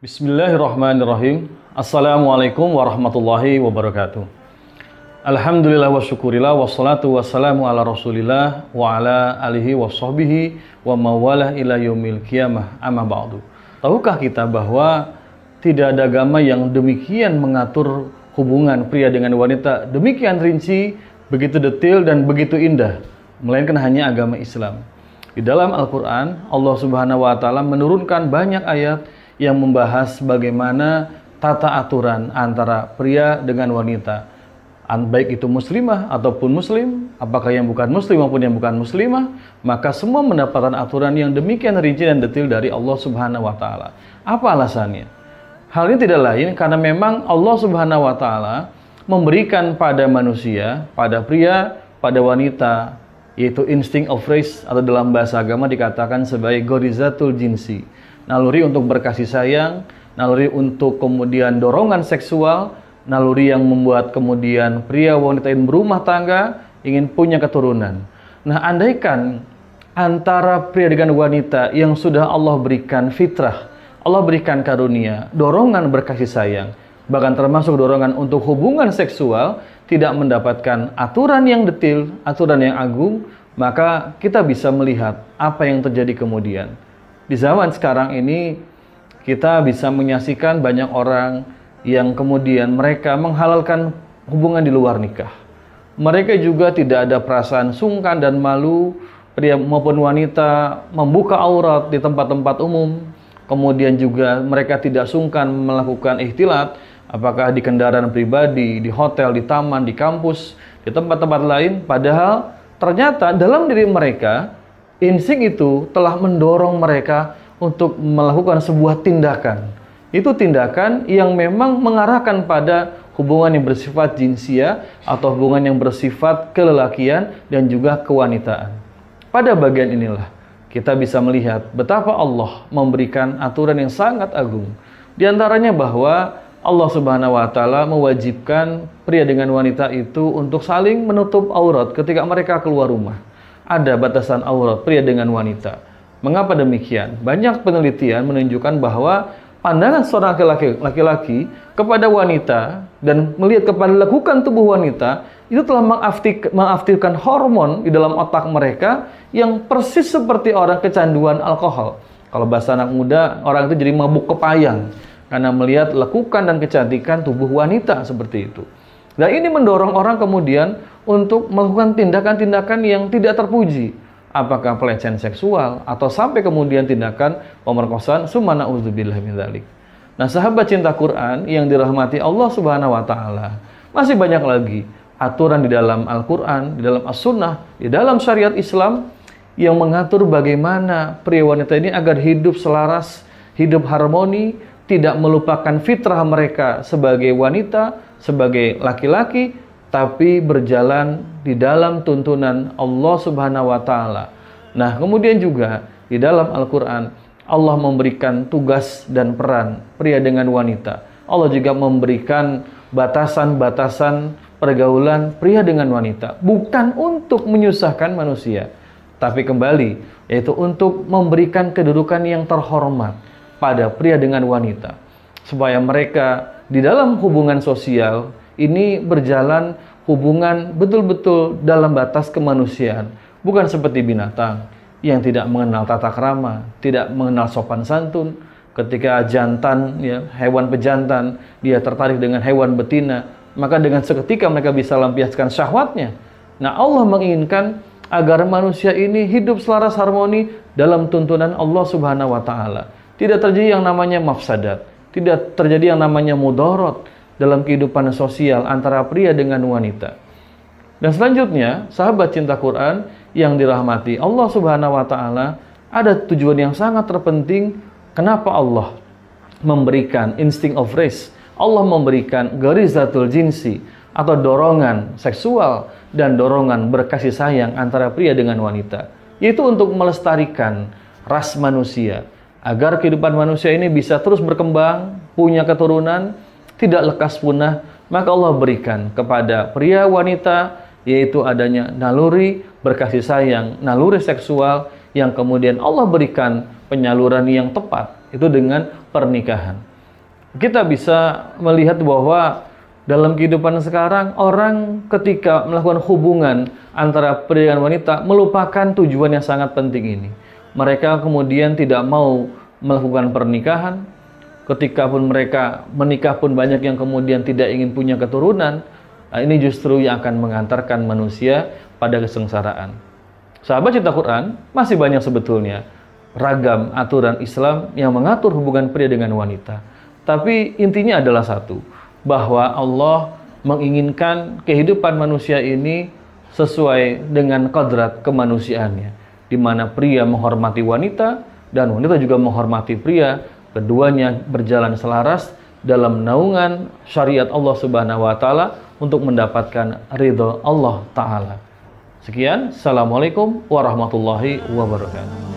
Bismillahirrahmanirrahim. Assalamualaikum warahmatullahi wabarakatuh. Alhamdulillah wa syukurillah wassalatu wassalamu ala rasulillah wa ala alihi wa sahbihi wa mawalah ila yaumil qiyamah amma ba'du. Tahukah kita bahwa tidak ada agama yang demikian mengatur hubungan pria dengan wanita demikian rinci, begitu detail dan begitu indah, melainkan hanya agama Islam. Di dalam Al-Quran, Allah Subhanahu wa Ta'ala menurunkan banyak ayat yang membahas bagaimana tata aturan antara pria dengan wanita, baik itu muslimah ataupun muslim, apakah yang bukan muslim maupun yang bukan muslimah, maka semua mendapatkan aturan yang demikian rinci dan detail dari Allah Subhanahu wa Ta'ala. Apa alasannya? Hal ini tidak lain karena memang Allah Subhanahu wa Ta'ala memberikan pada manusia, pada pria, pada wanita, yaitu insting of race, atau dalam bahasa agama dikatakan sebagai gorizatul jinsi, naluri untuk berkasih sayang, naluri untuk kemudian dorongan seksual, naluri yang membuat kemudian pria wanita ingin berumah tangga, ingin punya keturunan. Nah, andaikan antara pria dengan wanita yang sudah Allah berikan fitrah, Allah berikan karunia, dorongan berkasih sayang, bahkan termasuk dorongan untuk hubungan seksual, tidak mendapatkan aturan yang detail, aturan yang agung, maka kita bisa melihat apa yang terjadi kemudian. Di zaman sekarang ini, kita bisa menyaksikan banyak orang yang kemudian mereka menghalalkan hubungan di luar nikah. Mereka juga tidak ada perasaan sungkan dan malu, pria maupun wanita membuka aurat di tempat-tempat umum. Kemudian juga mereka tidak sungkan melakukan ikhtilat, apakah di kendaraan pribadi, di hotel, di taman, di kampus, di tempat-tempat lain. Padahal ternyata dalam diri mereka, insting itu telah mendorong mereka untuk melakukan sebuah tindakan. Itu tindakan yang memang mengarahkan pada hubungan yang bersifat jinsia atau hubungan yang bersifat kelelakian dan juga kewanitaan. Pada bagian inilah kita bisa melihat betapa Allah memberikan aturan yang sangat agung. Di antaranya bahwa Allah Subhanahu wa Ta'ala mewajibkan pria dengan wanita itu untuk saling menutup aurat ketika mereka keluar rumah. Ada batasan aurat pria dengan wanita. Mengapa demikian? Banyak penelitian menunjukkan bahwa pandangan seorang laki-laki kepada wanita dan melihat kepada lekukan tubuh wanita itu telah mengaktifkan hormon di dalam otak mereka yang persis seperti orang kecanduan alkohol. Kalau bahasa anak muda, orang itu jadi mabuk kepayang karena melihat lekukan dan kecantikan tubuh wanita seperti itu. Dan ini mendorong orang kemudian untuk melakukan tindakan-tindakan yang tidak terpuji. Apakah pelecehan seksual atau sampai kemudian tindakan pemerkosaan, summa na'udzubillah min dzalik. Nah, sahabat cinta Quran yang dirahmati Allah Subhanahu wa Ta'ala, masih banyak lagi aturan di dalam Al-Quran, di dalam As-Sunnah, di dalam syariat Islam yang mengatur bagaimana pria wanita ini agar hidup selaras, hidup harmoni, tidak melupakan fitrah mereka sebagai wanita, sebagai laki-laki, tapi berjalan di dalam tuntunan Allah Subhanahu wa Ta'ala. Nah, kemudian juga di dalam Al-Quran, Allah memberikan tugas dan peran pria dengan wanita. Allah juga memberikan batasan-batasan pergaulan pria dengan wanita. Bukan untuk menyusahkan manusia, tapi kembali, yaitu untuk memberikan kedudukan yang terhormat pada pria dengan wanita. Supaya mereka di dalam hubungan sosial ini berjalan hubungan betul-betul dalam batas kemanusiaan. Bukan seperti binatang yang tidak mengenal tata krama, tidak mengenal sopan santun. Ketika jantan, ya, hewan pejantan, dia tertarik dengan hewan betina, maka dengan seketika mereka bisa lampiaskan syahwatnya. Nah, Allah menginginkan agar manusia ini hidup selaras harmoni dalam tuntunan Allah Subhanahu wa Ta'ala. Tidak terjadi yang namanya mafsadat, tidak terjadi yang namanya mudarat dalam kehidupan sosial antara pria dengan wanita. Dan selanjutnya, sahabat cinta Quran yang dirahmati Allah Subhanahu wa Ta'ala, ada tujuan yang sangat terpenting kenapa Allah memberikan insting of race, Allah memberikan garizatul jinsi atau dorongan seksual dan dorongan berkasih sayang antara pria dengan wanita, yaitu untuk melestarikan ras manusia agar kehidupan manusia ini bisa terus berkembang, punya keturunan, tidak lekas punah. Maka Allah berikan kepada pria wanita yaitu adanya naluri berkasih sayang, naluri seksual yang kemudian Allah berikan penyaluran yang tepat itu dengan pernikahan. Kita bisa melihat bahwa dalam kehidupan sekarang, orang ketika melakukan hubungan antara pria dan wanita melupakan tujuan yang sangat penting ini. Mereka kemudian tidak mau melakukan pernikahan. Ketika pun mereka menikah pun banyak yang kemudian tidak ingin punya keturunan. Nah, ini justru yang akan mengantarkan manusia pada kesengsaraan. Sahabat cinta Quran, masih banyak sebetulnya ragam aturan Islam yang mengatur hubungan pria dengan wanita. Tapi intinya adalah satu, bahwa Allah menginginkan kehidupan manusia ini sesuai dengan kodrat kemanusiaannya, di mana pria menghormati wanita dan wanita juga menghormati pria, keduanya berjalan selaras dalam naungan syariat Allah Subhanahu wa taala untuk mendapatkan ridho Allah taala. Sekian, assalamualaikum warahmatullahi wabarakatuh.